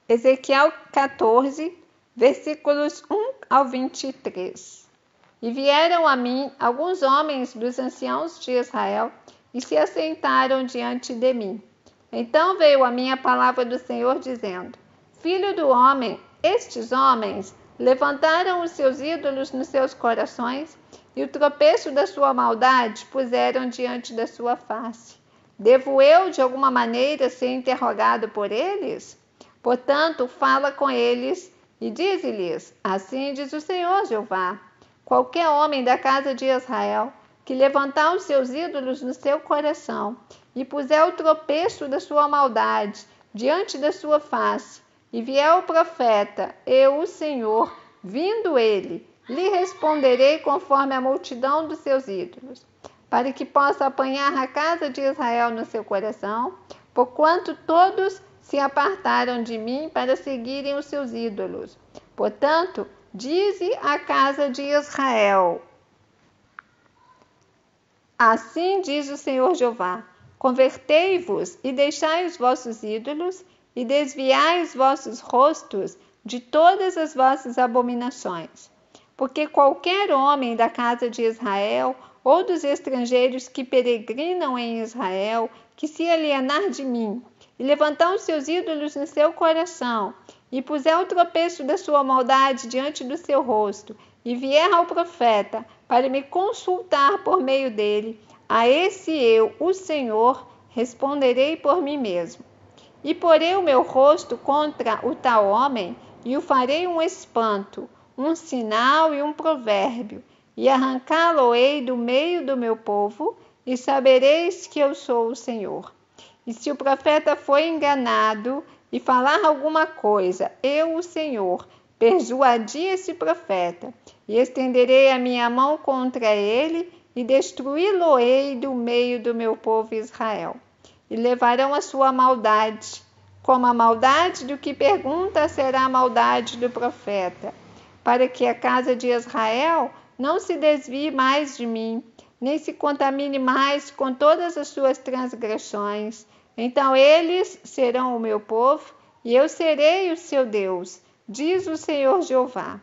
Ezequiel 14, versículos 1 ao 23. E vieram a mim alguns homens dos anciãos de Israel e se assentaram diante de mim. Então veio a mim a palavra do Senhor, dizendo: Filho do homem, estes homens levantaram os seus ídolos nos seus corações e o tropeço da sua maldade puseram diante da sua face. Devo eu, de alguma maneira, ser interrogado por eles? Portanto, fala com eles e dize-lhes: Assim diz o Senhor Jeová: Qualquer homem da casa de Israel que levantar os seus ídolos no seu coração e puser o tropeço da sua maldade diante da sua face, e vier o profeta, eu, o Senhor, vindo ele, lhe responderei conforme a multidão dos seus ídolos, para que possa apanhar a casa de Israel no seu coração, porquanto todos se apartaram de mim para seguirem os seus ídolos. Portanto, dize à casa de Israel: Assim diz o Senhor Jeová: Convertei-vos e deixai os vossos ídolos e desviai os vossos rostos de todas as vossas abominações. Porque qualquer homem da casa de Israel ou dos estrangeiros que peregrinam em Israel, que se alienar de mim e levantar os seus ídolos no seu coração, e puser o tropeço da sua maldade diante do seu rosto, e vier ao profeta para me consultar por meio dele, a esse eu, o Senhor, responderei por mim mesmo. E porei o meu rosto contra o tal homem, e o farei um espanto, um sinal e um provérbio, e arrancá-lo-ei do meio do meu povo, e sabereis que eu sou o Senhor. E se o profeta foi enganado e falar alguma coisa, eu, o Senhor, persuadi esse profeta, e estenderei a minha mão contra ele, e destruí-lo-ei do meio do meu povo Israel. E levarão a sua maldade, como a maldade do que pergunta será a maldade do profeta, para que a casa de Israel não se desvie mais de mim, nem se contamine mais com todas as suas transgressões. Então eles serão o meu povo, e eu serei o seu Deus, diz o Senhor Jeová.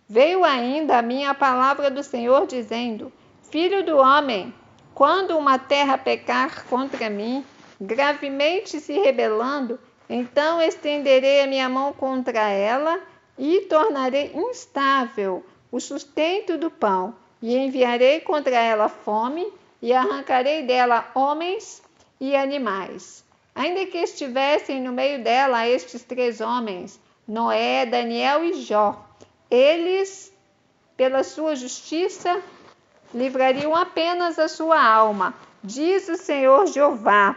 Veio ainda a mim a palavra do Senhor, dizendo: Filho do homem, quando uma terra pecar contra mim, gravemente se rebelando, então estenderei a minha mão contra ela e tornarei instável o sustento do pão, e enviarei contra ela fome, e arrancarei dela homens e animais. Ainda que estivessem no meio dela estes 3 homens, Noé, Daniel e Jó, eles, pela sua justiça, livrariam apenas a sua alma, diz o Senhor Jeová.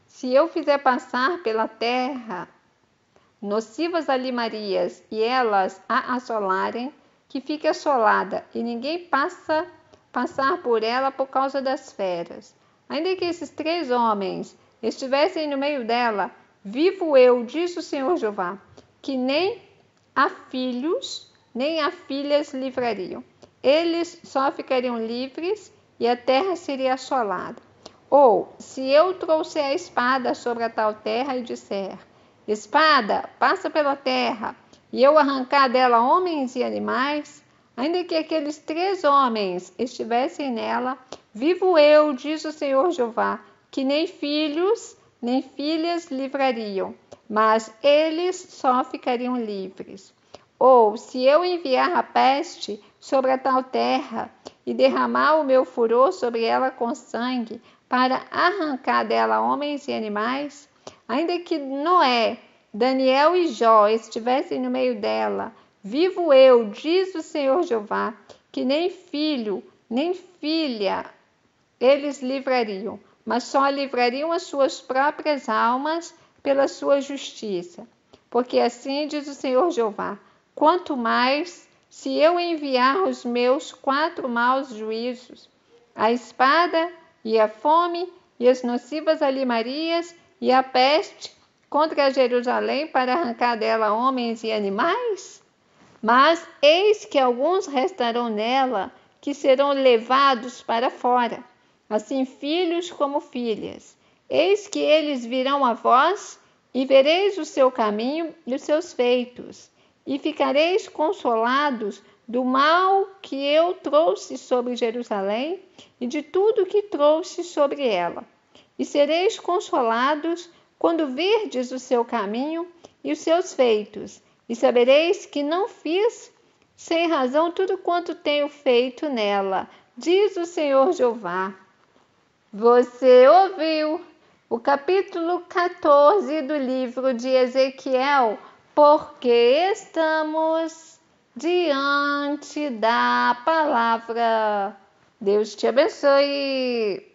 Se eu fizer passar pela terra nocivas alimarias e elas a assolarem, que fique assolada e ninguém passar por ela por causa das feras. Ainda que esses 3 homens estivessem no meio dela, vivo eu, diz o Senhor Jeová, que nem a filhos nem a filhas livrariam. Eles só ficariam livres e a terra seria assolada. Ou, se eu trouxer a espada sobre a tal terra e disser: Espada, passa pela terra, e eu arrancar dela homens e animais, ainda que aqueles 3 homens estivessem nela, vivo eu, diz o Senhor Jeová, que nem filhos nem filhas livrariam, mas eles só ficariam livres. Ou, se eu enviar a peste sobre a tal terra e derramar o meu furor sobre ela com sangue, para arrancar dela homens e animais, ainda que Noé, Daniel e Jó estivessem no meio dela, vivo eu, diz o Senhor Jeová, que nem filho, nem filha eles livrariam, mas só livrariam as suas próprias almas pela sua justiça. Porque assim diz o Senhor Jeová: quanto mais se eu enviar os meus 4 maus juízos, a espada e a fome e as nocivas alimarias e a peste contra Jerusalém para arrancar dela homens e animais? Mas eis que alguns restarão nela, que serão levados para fora, assim filhos como filhas. Eis que eles virão a vós, e vereis o seu caminho e os seus feitos, e ficareis consolados do mal que eu trouxe sobre Jerusalém e de tudo que trouxe sobre ela. E sereis consolados quando virdes o seu caminho e os seus feitos, e sabereis que não fiz sem razão tudo quanto tenho feito nela, diz o Senhor Jeová. Você ouviu o capítulo 14 do livro de Ezequiel, porque estamos diante da palavra. Deus te abençoe.